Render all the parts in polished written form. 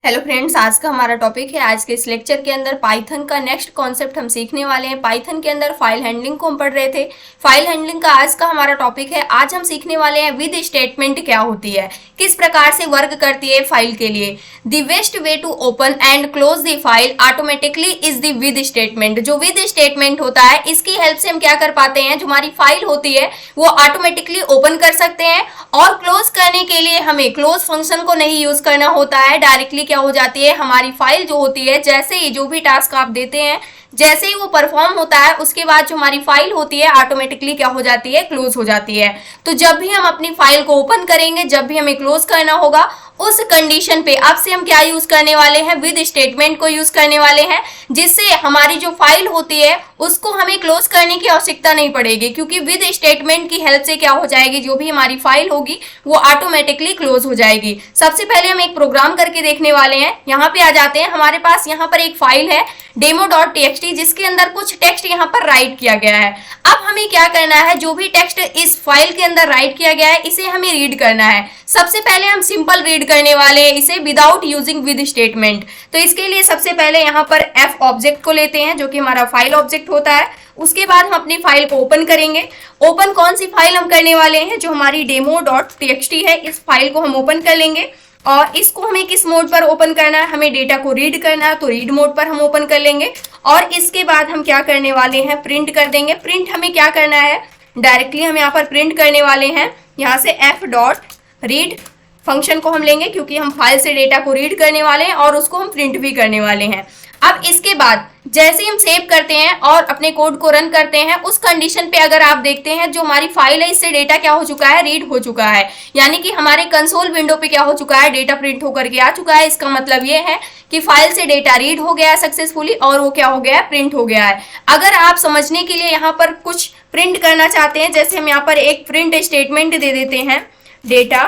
Hello friends, आज का हमारा टॉपिक है। आज के इस लेक्चर के अंदर पाइथन का नेक्स्ट कॉन्सेप्ट हम सीखने वाले हैं। पाइथन के अंदर फाइल हैंडलिंग को हम पढ़ रहे थे। फाइल हैंडलिंग का आज का हमारा टॉपिक है। आज हम सीखने वाले हैं विद स्टेटमेंट क्या होती है, किस प्रकार से वर्क करती है फाइल के लिए। The best way to open and close the file automatically is the with statement. जो विद स्टेटमेंट होता है, इसकी हेल्प से हम क्या कर पाते हैं, जो हमारी फाइल होती है वो ऑटोमेटिकली ओपन कर सकते हैं। और क्लोज करने के लिए हमें क्लोज फंक्शन को नहीं यूज करना होता है। डायरेक्टली क्या हो जाती है, हमारी फाइल जो होती है, जैसे ही जो भी टास्क आप देते हैं, जैसे ही वो परफॉर्म होता है, उसके बाद जो हमारी फाइल होती है ऑटोमेटिकली क्या हो जाती है, क्लोज हो जाती है। तो जब भी हम अपनी फाइल को ओपन करेंगे, जब भी हमें क्लोज करना होगा, उस कंडीशन पे अब से हम क्या यूज करने वाले हैं, विद स्टेटमेंट को यूज करने वाले हैं, जिससे हमारी जो फाइल होती है उसको हमें क्लोज करने की आवश्यकता नहीं पड़ेगी, क्योंकि विद स्टेटमेंट की हेल्प से क्या हो जाएगी, जो भी हमारी फाइल होगी वो ऑटोमेटिकली क्लोज हो जाएगी। सबसे पहले हम एक प्रोग्राम करके देखने वाले हैं। यहाँ पे आ जाते हैं। हमारे पास यहाँ पर एक फाइल है demo.txt, जिसके अंदर कुछ टेक्स्ट यहाँ पर राइट किया गया है। अब हमें क्या करना है, जो भी टेक्स्ट इस फाइल के अंदर राइट किया गया है, इसे हमें रीड करना है। सबसे पहले हम सिंपल रीड करने वाले हैं इसे विदाउट यूजिंग विद स्टेटमेंट। तो इसके लिए सबसे पहले यहाँ पर एफ ऑब्जेक्ट को लेते हैं, जो कि हमारा फाइल ऑब्जेक्ट होता है। उसके बाद हम अपनी फाइल को ओपन करेंगे। ओपन कौन सी फाइल हम करने वाले हैं, जो हमारी demo.txt है, इस फाइल को हम ओपन कर लेंगे। और इसको हमें किस मोड पर ओपन करना है, हमें डेटा को रीड करना है, तो रीड मोड पर हम ओपन कर लेंगे। और इसके बाद हम क्या करने वाले हैं, प्रिंट कर देंगे। प्रिंट हमें क्या करना है, डायरेक्टली हम यहाँ पर प्रिंट करने वाले हैं। यहाँ से f.read फंक्शन को हम लेंगे, क्योंकि हम फाइल से डेटा को रीड करने वाले हैं और उसको हम प्रिंट भी करने वाले हैं। अब इसके बाद जैसे हम सेव करते हैं और अपने कोड को रन करते हैं, उस कंडीशन पे अगर आप देखते हैं, जो हमारी फाइल है, इससे डेटा क्या हो चुका है, रीड हो चुका है। यानी कि हमारे कंसोल विंडो पे क्या हो चुका है, डेटा प्रिंट होकर के आ चुका है। इसका मतलब ये है कि फाइल से डेटा रीड हो गया है सक्सेसफुली, और वो क्या हो गया है, प्रिंट हो गया है। अगर आप समझने के लिए यहाँ पर कुछ प्रिंट करना चाहते हैं, जैसे हम यहाँ पर एक प्रिंट स्टेटमेंट दे देते हैं, डेटा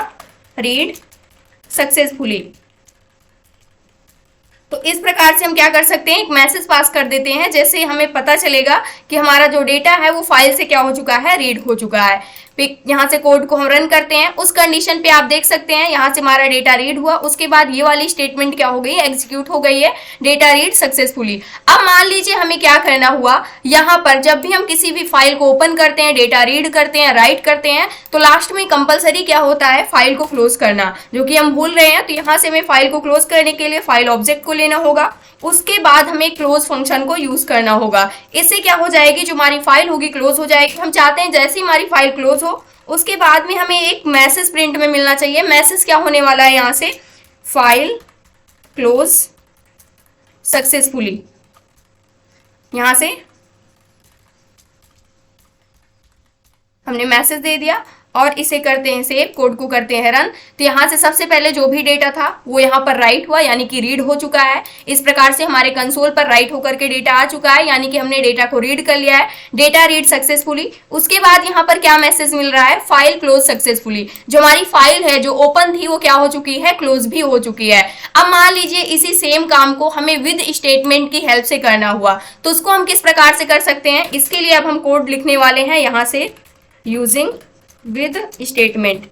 रीड सक्सेसफुली। तो इस प्रकार से हम क्या कर सकते हैं, एक मैसेज पास कर देते हैं, जैसे हमें पता चलेगा कि हमारा जो डेटा है वो फाइल से क्या हो चुका है, रीड हो चुका है। यहाँ से कोड को हम रन करते हैं। उस कंडीशन पे आप देख सकते हैं, यहाँ से हमारा डेटा रीड हुआ। उसके बाद ये वाली स्टेटमेंट क्या हो गई, एग्जीक्यूट हो गई है, डेटा रीड सक्सेसफुली। अब मान लीजिए हमें क्या करना हुआ, यहाँ पर जब भी हम किसी भी फाइल को ओपन करते हैं, डेटा रीड करते हैं, राइट करते हैं, तो लास्ट में कंपलसरी क्या होता है, फाइल को क्लोज करना, जो कि हम भूल रहे हैं। तो यहाँ से हमें फाइल को क्लोज करने के लिए फाइल ऑब्जेक्ट को लेना होगा। उसके बाद हमें क्लोज फंक्शन को यूज करना होगा। इससे क्या हो जाएगी, जो हमारी फाइल होगी क्लोज हो जाएगी। हम चाहते हैं जैसे ही हमारी फाइल क्लोज हो, उसके बाद में हमें एक मैसेज प्रिंट में मिलना चाहिए। मैसेज क्या होने वाला है, यहाँ से फाइल क्लोज सक्सेसफुली। यहां से हमने मैसेज दे दिया और इसे करते हैं सेव, कोड को करते हैं रन। तो यहाँ से सबसे पहले जो भी डेटा था वो यहाँ पर राइट हुआ, यानी कि रीड हो चुका है। इस प्रकार से हमारे कंसोल पर राइट होकर के डेटा आ चुका है, यानी कि हमने डेटा को रीड कर लिया है, डेटा रीड सक्सेसफुली। उसके बाद यहाँ पर क्या मैसेज मिल रहा है, फाइल क्लोज सक्सेसफुली। जो हमारी फाइल है जो ओपन थी वो क्या हो चुकी है, क्लोज भी हो चुकी है। अब मान लीजिए इसी सेम काम को हमें विद स्टेटमेंट की हेल्प से करना हुआ, तो उसको हम किस प्रकार से कर सकते हैं। इसके लिए अब हम कोड लिखने वाले हैं, यहाँ से यूजिंग विद स्टेटमेंट।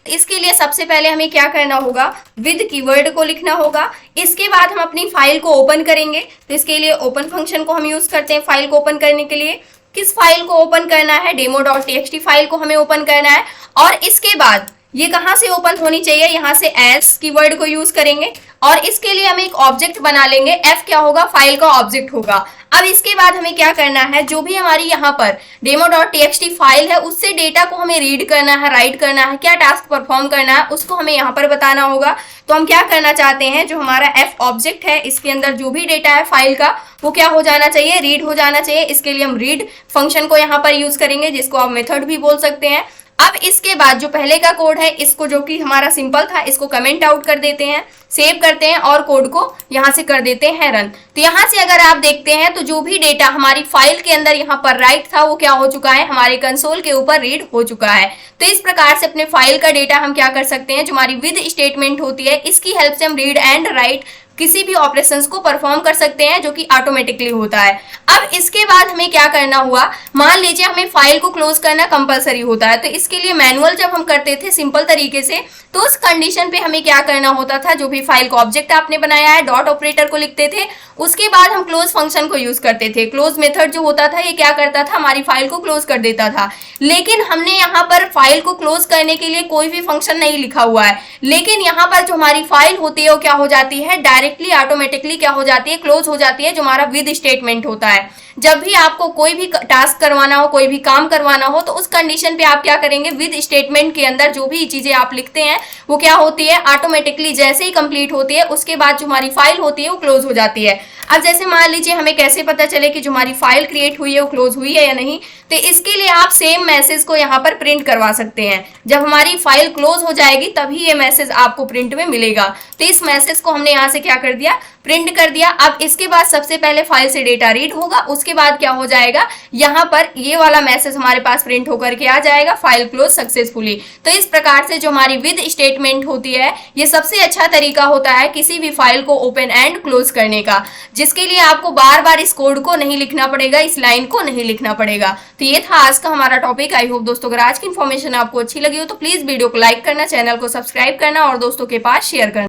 इसके लिए सबसे पहले हमें क्या करना होगा, विद कीवर्ड को लिखना होगा। इसके बाद हम अपनी फाइल को ओपन करेंगे। तो इसके लिए ओपन फंक्शन को हम यूज करते हैं फाइल को ओपन करने के लिए। किस फाइल को ओपन करना है, demo.txt फाइल को हमें ओपन करना है। और इसके बाद ये कहाँ से ओपन होनी चाहिए, यहाँ से एल्स कीवर्ड को यूज करेंगे। और इसके लिए हम एक ऑब्जेक्ट बना लेंगे, एफ क्या होगा, फाइल का ऑब्जेक्ट होगा। अब इसके बाद हमें क्या करना है, जो भी हमारी यहाँ पर demo.txt फाइल है, उससे डेटा को हमें रीड करना है, राइट करना है, क्या टास्क परफॉर्म करना है, उसको हमें यहाँ पर बताना होगा। तो हम क्या करना चाहते हैं, जो हमारा एफ ऑब्जेक्ट है, इसके अंदर जो भी डेटा है फाइल का, वो क्या हो जाना चाहिए, रीड हो जाना चाहिए। इसके लिए हम रीड फंक्शन को यहाँ पर यूज करेंगे, जिसको आप मेथड भी बोल सकते हैं। अब इसके बाद जो पहले का कोड है, इसको जो कि हमारा सिंपल था, इसको कमेंट आउट कर देते हैं, सेव करते हैं और कोड को यहाँ से कर देते हैं रन। तो यहाँ से अगर आप देखते हैं तो जो भी डेटा हमारी फाइल के अंदर यहाँ पर राइट था, वो क्या हो चुका है, हमारे कंसोल के ऊपर रीड हो चुका है। तो इस प्रकार से अपने फाइल का डेटा हम क्या कर सकते हैं, जो हमारी विद स्टेटमेंट होती है, इसकी हेल्प से हम रीड एंड राइट किसी भी ऑपरेशंस को परफॉर्म कर सकते हैं जो कि ऑटोमेटिकली होता है। अब इसके बाद हमें क्या करना हुआ, मान लीजिए हमें फाइल को क्लोज करना कंपलसरी होता है, तो इसके लिए मैनुअल जब हम करते थे सिंपल तरीके से, तो उस कंडीशन पे हमें क्या करना होता था, जो भी फाइल का ऑब्जेक्ट आपने बनाया है डॉट ऑपरेटर को लिखते थे, उसके बाद हम क्लोज फंक्शन को यूज करते थे। क्लोज मेथड जो होता था ये क्या करता था, हमारी फाइल को क्लोज कर देता था। लेकिन हमने यहाँ पर फाइल को क्लोज करने के लिए कोई भी फंक्शन नहीं लिखा हुआ है, लेकिन यहाँ पर जो हमारी फाइल होती है वो क्या हो जाती है, डायरेक्टली ऑटोमेटिकली क्या हो जाती है, क्लोज हो जाती है, जो हमारा विद स्टेटमेंट होता है। जब भी आपको कोई भी टास्क करवाना हो, कोई भी काम करवाना हो, तो उस कंडीशन पे आप क्या करेंगे, विद स्टेटमेंट के अंदर जो भी चीजें आप लिखते हैं वो क्या होती है, ऑटोमेटिकली जैसे ही कंप्लीट होती है उसके बाद जो हमारी फाइल होती है वो क्लोज हो जाती है। अब जैसे मान लीजिए हमें कैसे पता चले कि जो हमारी फाइल क्रिएट हुई है वो क्लोज हुई है या नहीं, तो इसके लिए आप सेम मैसेज को यहाँ पर प्रिंट करवा सकते हैं। जब हमारी फाइल क्लोज हो जाएगी तभी ये मैसेज आपको प्रिंट में मिलेगा। तो इस मैसेज को हमने यहाँ से क्या कर दिया, प्रिंट कर दिया। अब इसके बाद सबसे पहले फाइल से डेटा रीड होगा, उसके बाद क्या हो जाएगा, यहाँ पर ये वाला मैसेज हमारे पास प्रिंट होकर के आ जाएगा, फाइल क्लोज सक्सेसफुली। तो इस प्रकार से जो हमारी विद स्टेटमेंट होती है ये सबसे अच्छा तरीका होता है किसी भी फाइल को ओपन एंड क्लोज करने का, जिसके लिए आपको बार बार इस कोड को नहीं लिखना पड़ेगा, इस लाइन को नहीं लिखना पड़ेगा। तो ये था आज का हमारा टॉपिक। आई होप दोस्तों अगर आज की इन्फॉर्मेशन आपको अच्छी लगी हो तो प्लीज वीडियो को लाइक करना, चैनल को सब्सक्राइब करना और दोस्तों के पास शेयर करना।